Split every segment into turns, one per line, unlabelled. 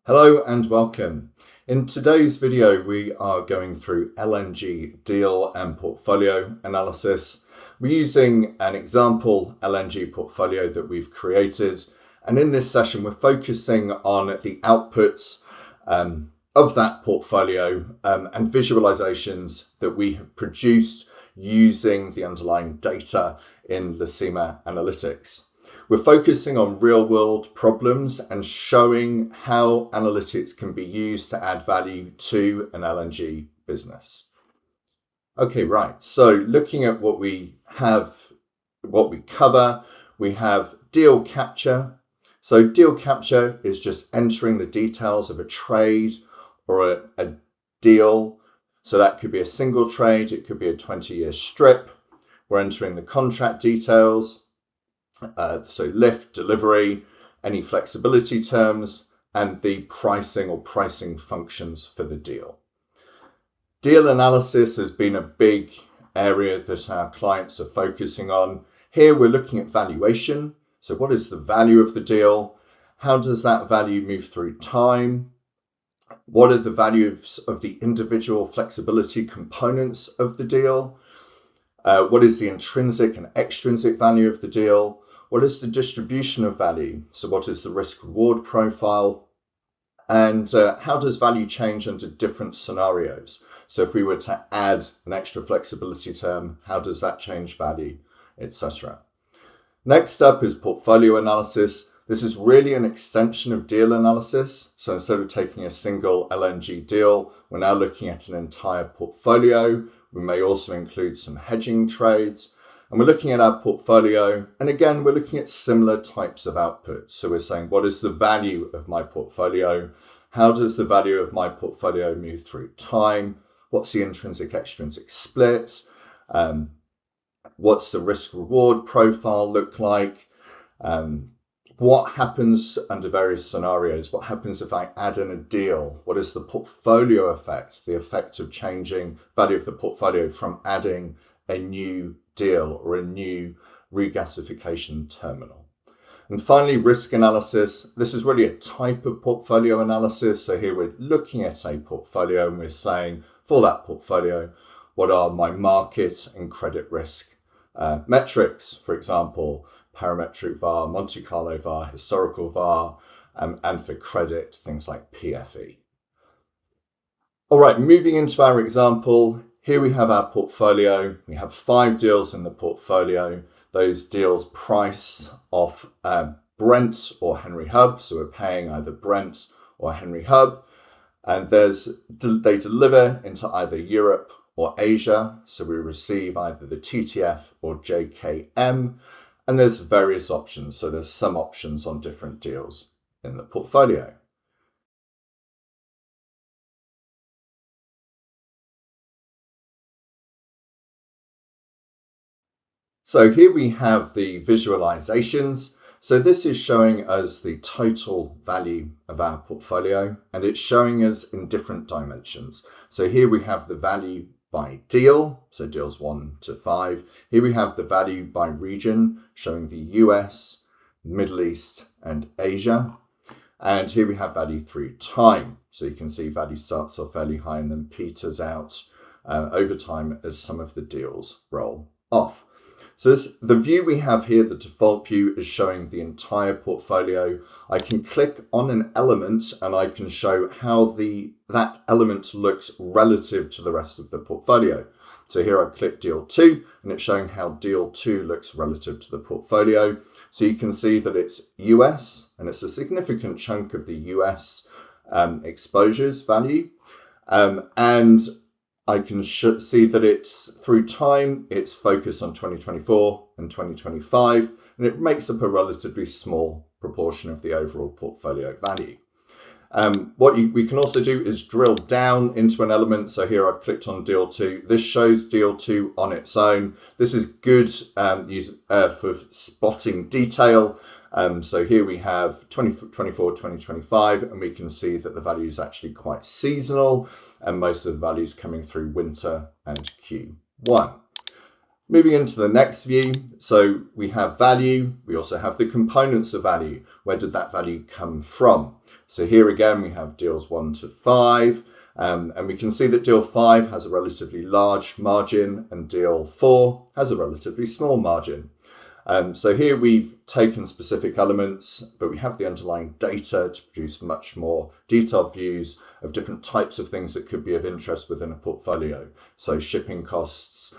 Hello and welcome. In today's video, we are going through LNG deal and portfolio analysis. We're using an example LNG portfolio that we've created. And in this session, we're focusing on the outputs of that portfolio and visualizations that we have produced using the underlying data in Lacima Analytics. We're focusing on real-world problems and showing how analytics can be used to add value to an LNG business. Okay, right. So looking at what we cover, we have deal capture. So deal capture is just entering the details of a trade or a deal. So that could be a single trade, it could be a 20-year strip. We're entering the contract details. So lift, delivery, any flexibility terms, and the pricing or pricing functions for the deal. Deal analysis has been a big area that our clients are focusing on. Here we're looking at valuation. So what is the value of the deal? How does that value move through time? What are the values of the individual flexibility components of the deal? What is the intrinsic and extrinsic value of the deal? What is the distribution of value? So what is the risk-reward profile? And how does value change under different scenarios? So if we were to add an extra flexibility term, how does that change value, etc. Next up is portfolio analysis. This is really an extension of deal analysis. So instead of taking a single LNG deal, we're now looking at an entire portfolio. We may also include some hedging trades. And we're looking at our portfolio. And again, we're looking at similar types of outputs. So we're saying, what is the value of my portfolio? How does the value of my portfolio move through time? What's the intrinsic extrinsic split? What's the risk reward profile look like? What happens under various scenarios? What happens if I add in a deal? What is the portfolio effect? The effect of changing value of the portfolio from adding a new deal or a new regasification terminal. And finally, risk analysis. This is really a type of portfolio analysis. So here we're looking at a portfolio and we're saying for that portfolio, what are my market and credit risk metrics? For example, parametric VaR, Monte Carlo VaR, historical VaR, and for credit, things like PFE. All right, moving into our example. Here we have our portfolio. We have 5 deals in the portfolio. Those deals price off Brent or Henry Hub. So we're paying either Brent or Henry Hub. And they deliver into either Europe or Asia. So we receive either the TTF or JKM. And there's various options. So there's some options on different deals in the portfolio. So here we have the visualizations. So this is showing us the total value of our portfolio, and it's showing us in different dimensions. So here we have the value by deal, so deals 1 to 5. Here we have the value by region, showing the US, Middle East, and Asia. And here we have value through time. So you can see value starts off fairly high and then peters out over time as some of the deals roll off. So the view we have here, the default view, is showing the entire portfolio. I can click on an element and I can show how that element looks relative to the rest of the portfolio. So here I've clicked deal 2 and it's showing how deal 2 looks relative to the portfolio. So you can see that it's US and it's a significant chunk of the US exposures value. And I can see that it's through time, it's focused on 2024 and 2025, and it makes up a relatively small proportion of the overall portfolio value. What we can also do is drill down into an element. So here I've clicked on deal 2. This shows deal 2 on its own. This is good for spotting detail. So here we have 2024, 2025, and we can see that the value is actually quite seasonal, and most of the values coming through winter and Q1. Moving into the next view, so we have value, we also have the components of value. Where did that value come from? So here again, we have deals 1 to 5, and we can see that deal 5 has a relatively large margin and deal 4 has a relatively small margin. So here we've taken specific elements, but we have the underlying data to produce much more detailed views of different types of things that could be of interest within a portfolio. So shipping costs,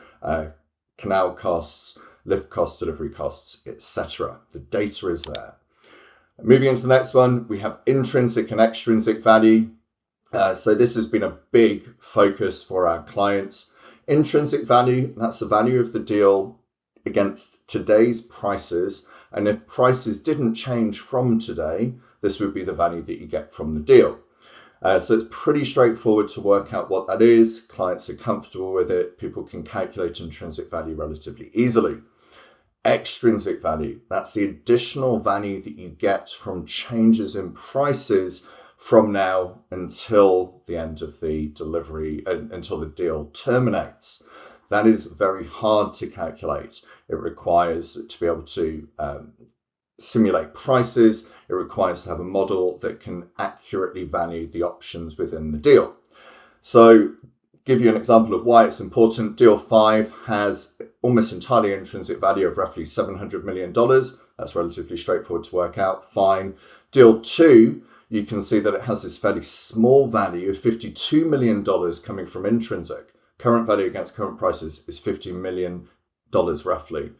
canal costs, lift costs, delivery costs, etc. The data is there. Moving into the next one, we have intrinsic and extrinsic value. So this has been a big focus for our clients. Intrinsic value, that's the value of the deal against today's prices. And if prices didn't change from today, this would be the value that you get from the deal. So it's pretty straightforward to work out what that is. Clients are comfortable with it. People can calculate intrinsic value relatively easily. Extrinsic value, that's the additional value that you get from changes in prices from now until the end of the delivery, until the deal terminates. That is very hard to calculate. It requires to be able to simulate prices. It requires to have a model that can accurately value the options within the deal. So give you an example of why it's important. Deal 5 has almost entirely intrinsic value of roughly $700 million. That's relatively straightforward to work out. Fine. Deal 2, you can see that it has this fairly small value of $52 million coming from intrinsic. Current value against current prices is $50 million roughly.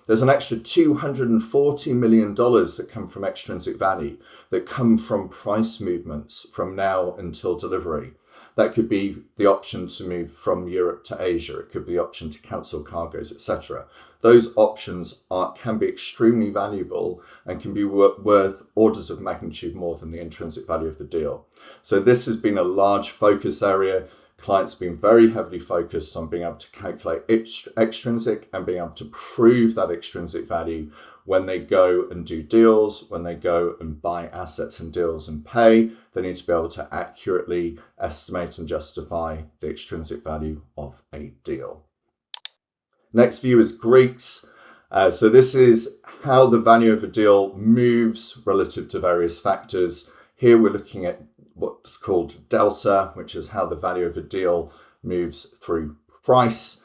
There's an extra $240 million that come from extrinsic value, that come from price movements from now until delivery. That could be the option to move from Europe to Asia. It could be the option to cancel cargoes, etc. Those options can be extremely valuable and can be worth orders of magnitude more than the intrinsic value of the deal. So this has been a large focus area. Clients have been very heavily focused on being able to calculate extrinsic and being able to prove that extrinsic value when they go and do deals, when they go and buy assets and deals and pay. They need to be able to accurately estimate and justify the extrinsic value of a deal. Next view is Greeks. So this is how the value of a deal moves relative to various factors. Here we're looking at what's called delta, which is how the value of a deal moves through price.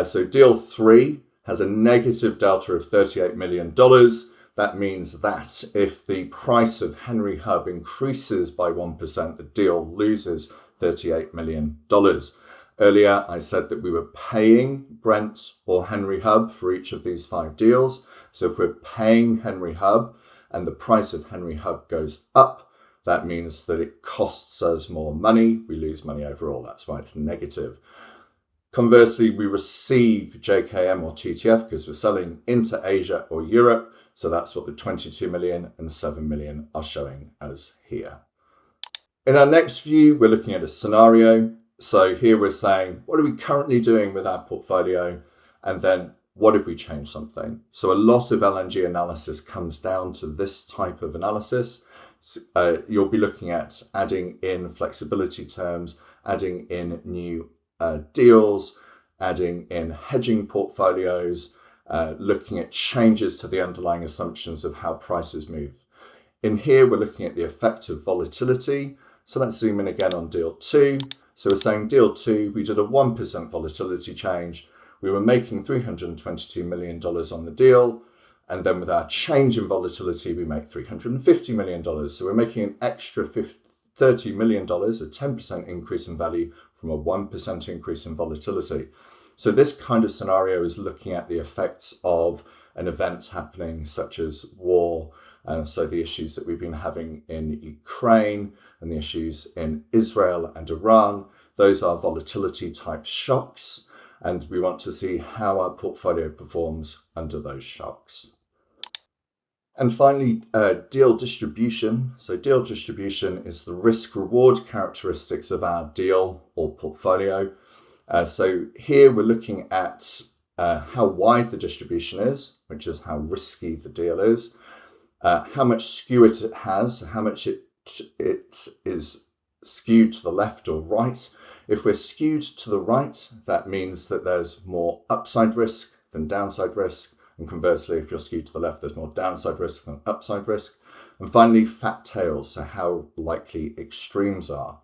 So deal 3 has a negative delta of $38 million. That means that if the price of Henry Hub increases by 1%, the deal loses $38 million. Earlier, I said that we were paying Brent or Henry Hub for each of these 5 deals. So if we're paying Henry Hub and the price of Henry Hub goes up, that means that it costs us more money. We lose money overall. That's why it's negative. Conversely, we receive JKM or TTF because we're selling into Asia or Europe. So that's what the 22 million and 7 million are showing us here. In our next view, we're looking at a scenario. So here we're saying, what are we currently doing with our portfolio? And then what if we change something? So a lot of LNG analysis comes down to this type of analysis. You'll be looking at adding in flexibility terms, adding in new deals, adding in hedging portfolios, looking at changes to the underlying assumptions of how prices move. In here, we're looking at the effect of volatility. So let's zoom in again on deal 2. So we're saying deal 2, we did a 1% volatility change. We were making $322 million on the deal. And then with our change in volatility, we make $350 million. So we're making an extra $30 million, a 10% increase in value from a 1% increase in volatility. So this kind of scenario is looking at the effects of an event happening such as war. So the issues that we've been having in Ukraine and the issues in Israel and Iran, those are volatility type shocks. And we want to see how our portfolio performs under those shocks. And finally, deal distribution. So deal distribution is the risk-reward characteristics of our deal or portfolio. So here we're looking at how wide the distribution is, which is how risky the deal is, how much skew it has, how much it is skewed to the left or right. If we're skewed to the right, that means that there's more upside risk than downside risk. And conversely, if you're skewed to the left, there's more downside risk than upside risk. And finally, fat tails, so how likely extremes are.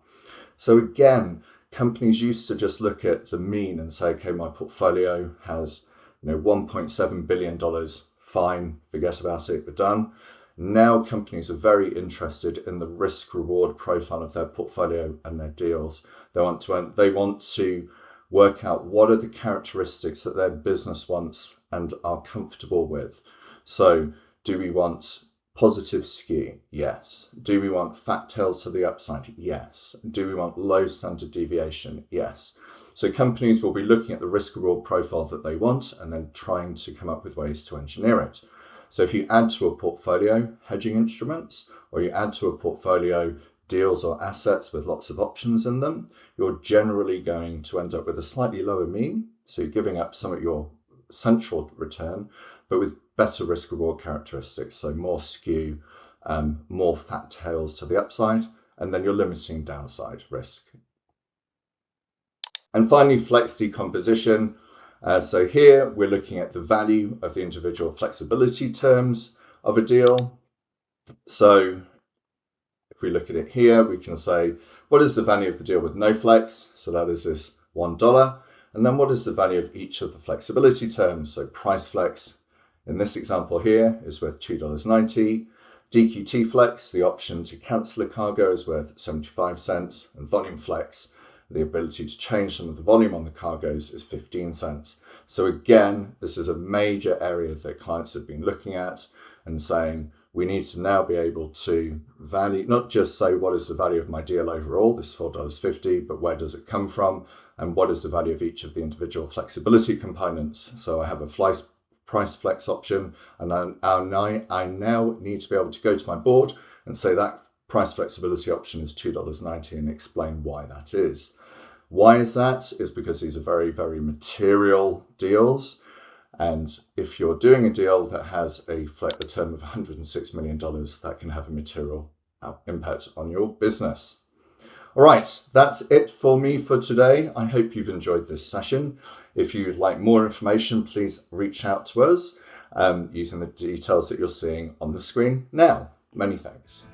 So again, companies used to just look at the mean and say, okay, my portfolio has $1.7 billion, fine, forget about it, we're done. Now companies are very interested in the risk reward profile of their portfolio and their deals. They want to work out what are the characteristics that their business wants and are comfortable with. So do we want positive skew? Yes. Do we want fat tails to the upside? Yes. Do we want low standard deviation? Yes. So companies will be looking at the risk reward profile that they want and then trying to come up with ways to engineer it. So if you add to a portfolio hedging instruments, or you add to a portfolio deals or assets with lots of options in them, you're generally going to end up with a slightly lower mean. So you're giving up some of your central return, but with better risk reward characteristics. So more skew, more fat tails to the upside, and then you're limiting downside risk. And finally, flex decomposition. So here we're looking at the value of the individual flexibility terms of a deal. So if we look at it here, we can say, what is the value of the deal with no flex? So that is this $1. And then what is the value of each of the flexibility terms? So price flex, in this example here, is worth $2.90. DQT flex, the option to cancel a cargo, is worth 75 cents. And volume flex, the ability to change some of the volume on the cargoes, is 15 cents. So again, this is a major area that clients have been looking at and saying, we need to now be able to value, not just say what is the value of my deal overall, this $4.50, but where does it come from? And what is the value of each of the individual flexibility components? So I have a price flex option, and I now need to be able to go to my board and say that price flexibility option is $2.90 and explain why that is. Why is that? Is because these are very, very material deals. And if you're doing a deal that has a term of $106 million, that can have a material impact on your business. All right, that's it for me for today. I hope you've enjoyed this session. If you'd like more information, please reach out to us using the details that you're seeing on the screen now. Many thanks.